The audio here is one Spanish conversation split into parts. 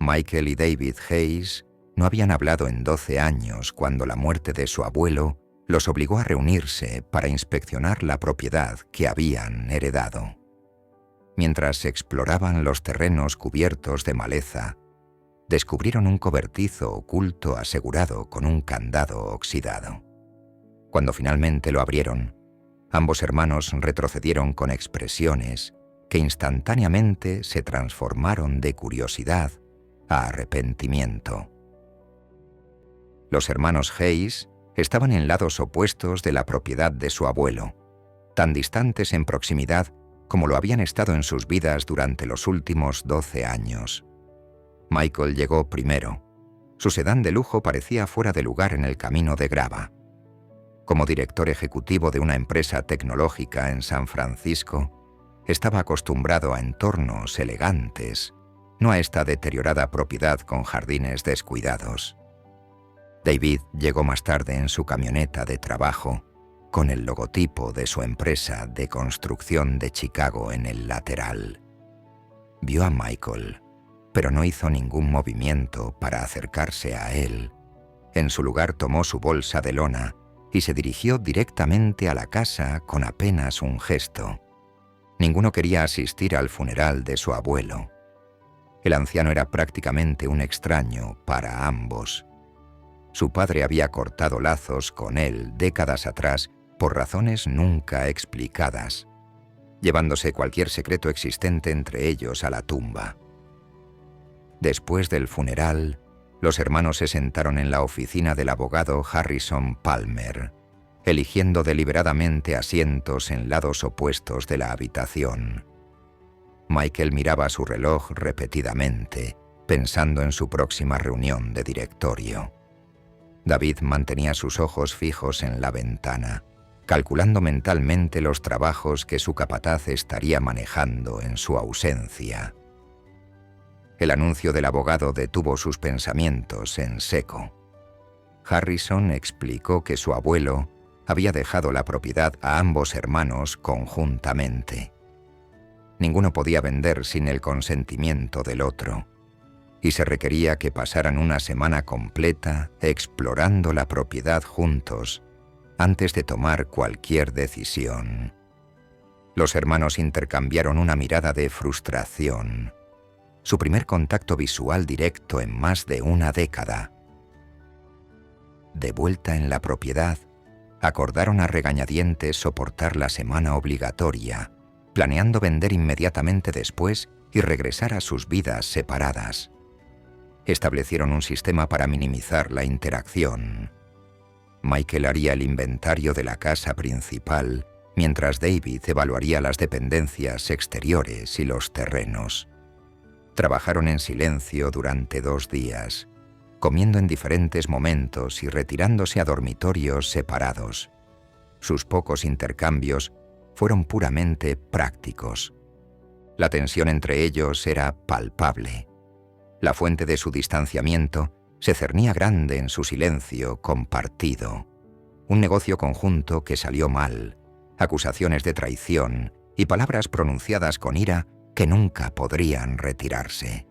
Michael y David Hayes no habían hablado en 12 años cuando la muerte de su abuelo los obligó a reunirse para inspeccionar la propiedad que habían heredado. Mientras exploraban los terrenos cubiertos de maleza, descubrieron un cobertizo oculto asegurado con un candado oxidado. Cuando finalmente lo abrieron, ambos hermanos retrocedieron con expresiones que instantáneamente se transformaron de curiosidad a arrepentimiento. Los hermanos Hayes estaban en lados opuestos de la propiedad de su abuelo, tan distantes en proximidad como lo habían estado en sus vidas durante los últimos 12 años. Michael llegó primero. Su sedán de lujo parecía fuera de lugar en el camino de grava. Como director ejecutivo de una empresa tecnológica en San Francisco, estaba acostumbrado a entornos elegantes, no a esta deteriorada propiedad con jardines descuidados. David llegó más tarde en su camioneta de trabajo, con el logotipo de su empresa de construcción de Chicago en el lateral. Vio a Michael, pero no hizo ningún movimiento para acercarse a él. En su lugar tomó su bolsa de lona y se dirigió directamente a la casa con apenas un gesto. Ninguno quería asistir al funeral de su abuelo. El anciano era prácticamente un extraño para ambos. Su padre había cortado lazos con él décadas atrás por razones nunca explicadas, llevándose cualquier secreto existente entre ellos a la tumba. Después del funeral, los hermanos se sentaron en la oficina del abogado Harrison Palmer, eligiendo deliberadamente asientos en lados opuestos de la habitación. Michael miraba su reloj repetidamente, pensando en su próxima reunión de directorio. David mantenía sus ojos fijos en la ventana, calculando mentalmente los trabajos que su capataz estaría manejando en su ausencia. El anuncio del abogado detuvo sus pensamientos en seco. Harrison explicó que su abuelo había dejado la propiedad a ambos hermanos conjuntamente. Ninguno podía vender sin el consentimiento del otro, y se requería que pasaran una semana completa explorando la propiedad juntos antes de tomar cualquier decisión. Los hermanos intercambiaron una mirada de frustración, su primer contacto visual directo en más de una década. De vuelta en la propiedad, acordaron a regañadientes soportar la semana obligatoria, planeando vender inmediatamente después y regresar a sus vidas separadas. Establecieron un sistema para minimizar la interacción. Michael haría el inventario de la casa principal, mientras David evaluaría las dependencias exteriores y los terrenos. Trabajaron en silencio durante 2 días, comiendo en diferentes momentos y retirándose a dormitorios separados. Sus pocos intercambios fueron puramente prácticos. La tensión entre ellos era palpable. La fuente de su distanciamiento se cernía grande en su silencio compartido. Un negocio conjunto que salió mal, acusaciones de traición y palabras pronunciadas con ira que nunca podrían retirarse.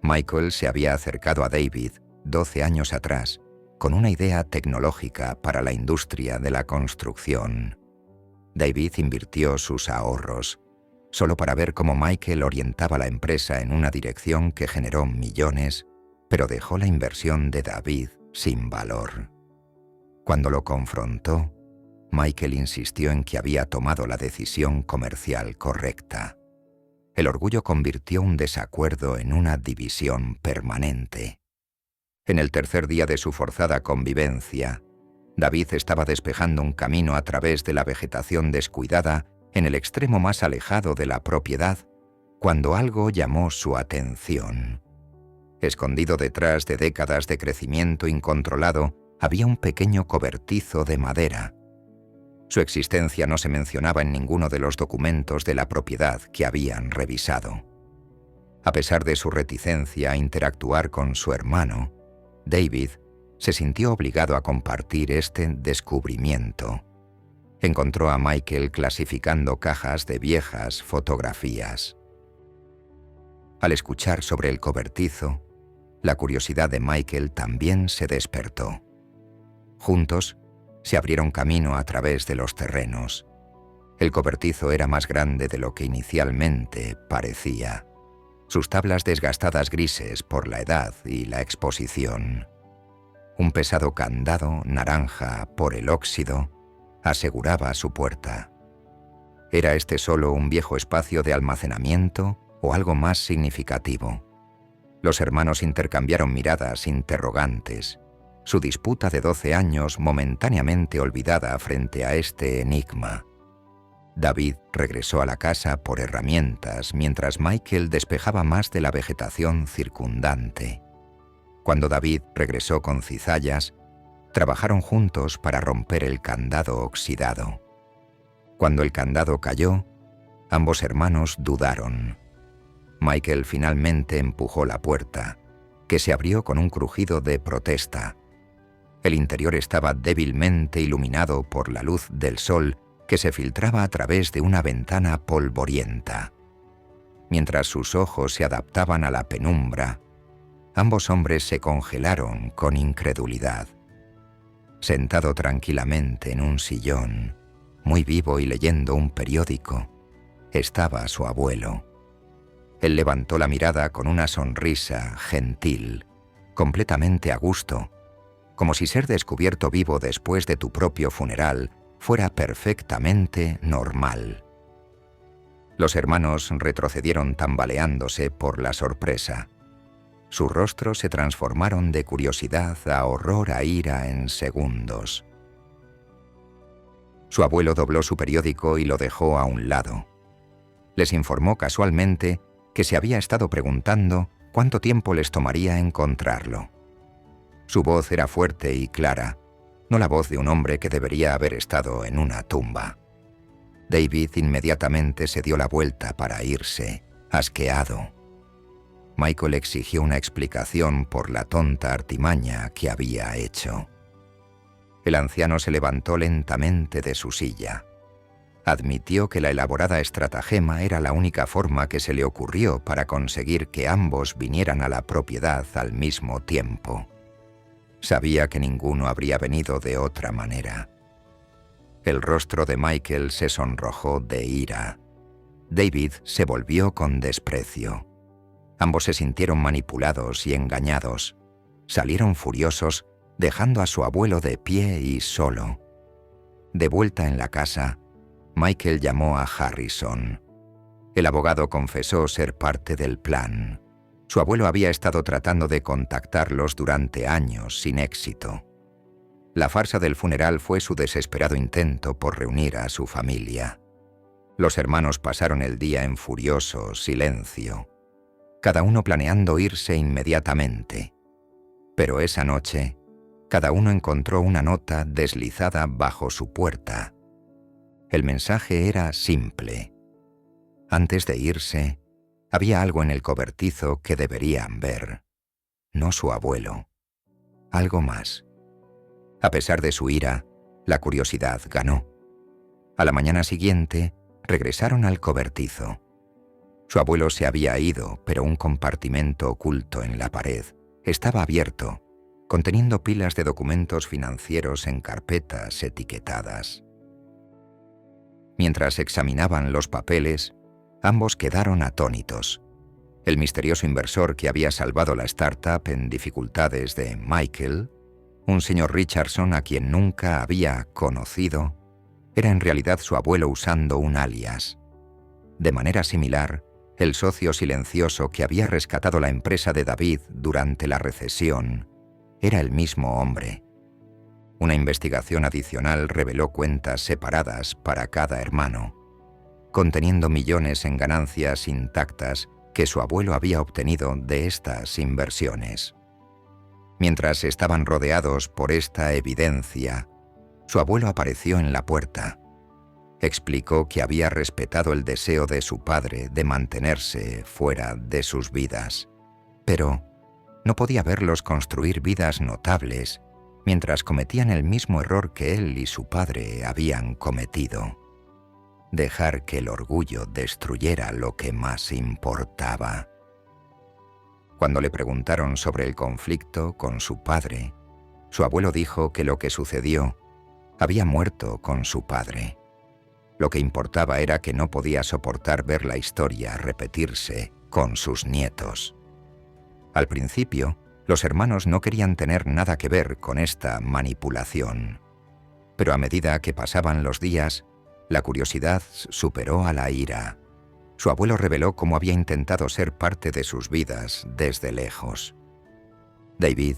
Michael se había acercado a David 12 años atrás con una idea tecnológica para la industria de la construcción. David invirtió sus ahorros, solo para ver cómo Michael orientaba la empresa en una dirección que generó millones, pero dejó la inversión de David sin valor. Cuando lo confrontó, Michael insistió en que había tomado la decisión comercial correcta. El orgullo convirtió un desacuerdo en una división permanente. En el tercer día de su forzada convivencia, David estaba despejando un camino a través de la vegetación descuidada en el extremo más alejado de la propiedad, cuando algo llamó su atención. Escondido detrás de décadas de crecimiento incontrolado, había un pequeño cobertizo de madera. Su existencia no se mencionaba en ninguno de los documentos de la propiedad que habían revisado. A pesar de su reticencia a interactuar con su hermano, David se sintió obligado a compartir este descubrimiento. Encontró a Michael clasificando cajas de viejas fotografías. Al escuchar sobre el cobertizo, la curiosidad de Michael también se despertó. Juntos, se abrieron camino a través de los terrenos. El cobertizo era más grande de lo que inicialmente parecía. Sus tablas desgastadas grises por la edad y la exposición. Un pesado candado naranja por el óxido aseguraba su puerta. ¿Era este solo un viejo espacio de almacenamiento o algo más significativo? Los hermanos intercambiaron miradas interrogantes, su disputa de 12 años momentáneamente olvidada frente a este enigma. David regresó a la casa por herramientas mientras Michael despejaba más de la vegetación circundante. Cuando David regresó con cizallas, trabajaron juntos para romper el candado oxidado. Cuando el candado cayó, ambos hermanos dudaron. Michael finalmente empujó la puerta, que se abrió con un crujido de protesta. El interior estaba débilmente iluminado por la luz del sol que se filtraba a través de una ventana polvorienta. Mientras sus ojos se adaptaban a la penumbra, ambos hombres se congelaron con incredulidad. Sentado tranquilamente en un sillón, muy vivo y leyendo un periódico, estaba su abuelo. Él levantó la mirada con una sonrisa gentil, completamente a gusto, como si ser descubierto vivo después de tu propio funeral fuera perfectamente normal. Los hermanos retrocedieron tambaleándose por la sorpresa. Sus rostros se transformaron de curiosidad a horror a ira en segundos. Su abuelo dobló su periódico y lo dejó a un lado. Les informó casualmente que se había estado preguntando cuánto tiempo les tomaría encontrarlo. Su voz era fuerte y clara, no la voz de un hombre que debería haber estado en una tumba. David inmediatamente se dio la vuelta para irse, asqueado. Michael exigió una explicación por la tonta artimaña que había hecho. El anciano se levantó lentamente de su silla. Admitió que la elaborada estratagema era la única forma que se le ocurrió para conseguir que ambos vinieran a la propiedad al mismo tiempo. Sabía que ninguno habría venido de otra manera. El rostro de Michael se sonrojó de ira. David se volvió con desprecio. Ambos se sintieron manipulados y engañados. Salieron furiosos, dejando a su abuelo de pie y solo. De vuelta en la casa, Michael llamó a Harrison. El abogado confesó ser parte del plan. Su abuelo había estado tratando de contactarlos durante años sin éxito. La farsa del funeral fue su desesperado intento por reunir a su familia. Los hermanos pasaron el día en furioso silencio, cada uno planeando irse inmediatamente. Pero esa noche, cada uno encontró una nota deslizada bajo su puerta. El mensaje era simple. Antes de irse, había algo en el cobertizo que deberían ver. No su abuelo. Algo más. A pesar de su ira, la curiosidad ganó. A la mañana siguiente, regresaron al cobertizo. Su abuelo se había ido, pero un compartimento oculto en la pared estaba abierto, conteniendo pilas de documentos financieros en carpetas etiquetadas. Mientras examinaban los papeles, ambos quedaron atónitos. El misterioso inversor que había salvado la startup en dificultades de Michael, un señor Richardson a quien nunca había conocido, era en realidad su abuelo usando un alias. De manera similar, el socio silencioso que había rescatado la empresa de David durante la recesión era el mismo hombre. Una investigación adicional reveló cuentas separadas para cada hermano, conteniendo millones en ganancias intactas que su abuelo había obtenido de estas inversiones. Mientras estaban rodeados por esta evidencia, su abuelo apareció en la puerta. Explicó que había respetado el deseo de su padre de mantenerse fuera de sus vidas, pero no podía verlos construir vidas notables mientras cometían el mismo error que él y su padre habían cometido: dejar que el orgullo destruyera lo que más importaba. Cuando le preguntaron sobre el conflicto con su padre, su abuelo dijo que lo que sucedió había muerto con su padre. Lo que importaba era que no podía soportar ver la historia repetirse con sus nietos. Al principio, los hermanos no querían tener nada que ver con esta manipulación. Pero a medida que pasaban los días, la curiosidad superó a la ira. Su abuelo reveló cómo había intentado ser parte de sus vidas desde lejos. David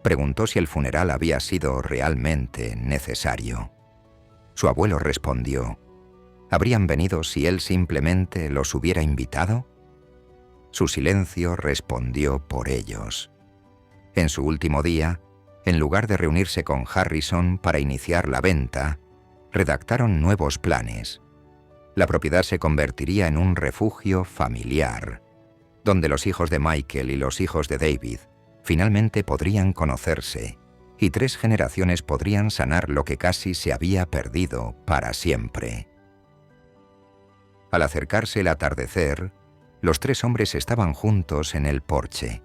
preguntó si el funeral había sido realmente necesario. Su abuelo respondió: ¿habrían venido si él simplemente los hubiera invitado? Su silencio respondió por ellos. En su último día, en lugar de reunirse con Harrison para iniciar la venta, redactaron nuevos planes. La propiedad se convertiría en un refugio familiar, donde los hijos de Michael y los hijos de David finalmente podrían conocerse, y 3 generaciones podrían sanar lo que casi se había perdido para siempre. Al acercarse el atardecer, los 3 hombres estaban juntos en el porche.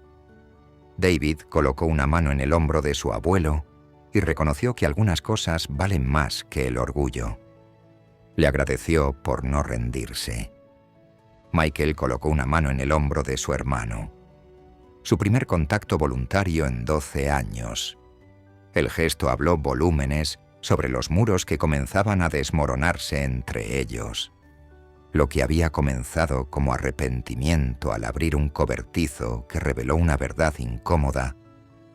David colocó una mano en el hombro de su abuelo y reconoció que algunas cosas valen más que el orgullo. Le agradeció por no rendirse. Michael colocó una mano en el hombro de su hermano. Su primer contacto voluntario en 12 años. El gesto habló volúmenes sobre los muros que comenzaban a desmoronarse entre ellos. Lo que había comenzado como arrepentimiento al abrir un cobertizo que reveló una verdad incómoda,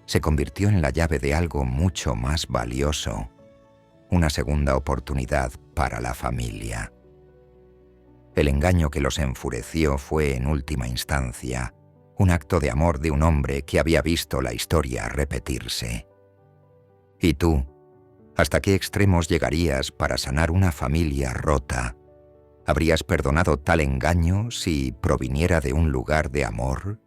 se convirtió en la llave de algo mucho más valioso, una segunda oportunidad para la familia. El engaño que los enfureció fue, en última instancia, un acto de amor de un hombre que había visto la historia repetirse. ¿Y tú? ¿Hasta qué extremos llegarías para sanar una familia rota? ¿Habrías perdonado tal engaño si proviniera de un lugar de amor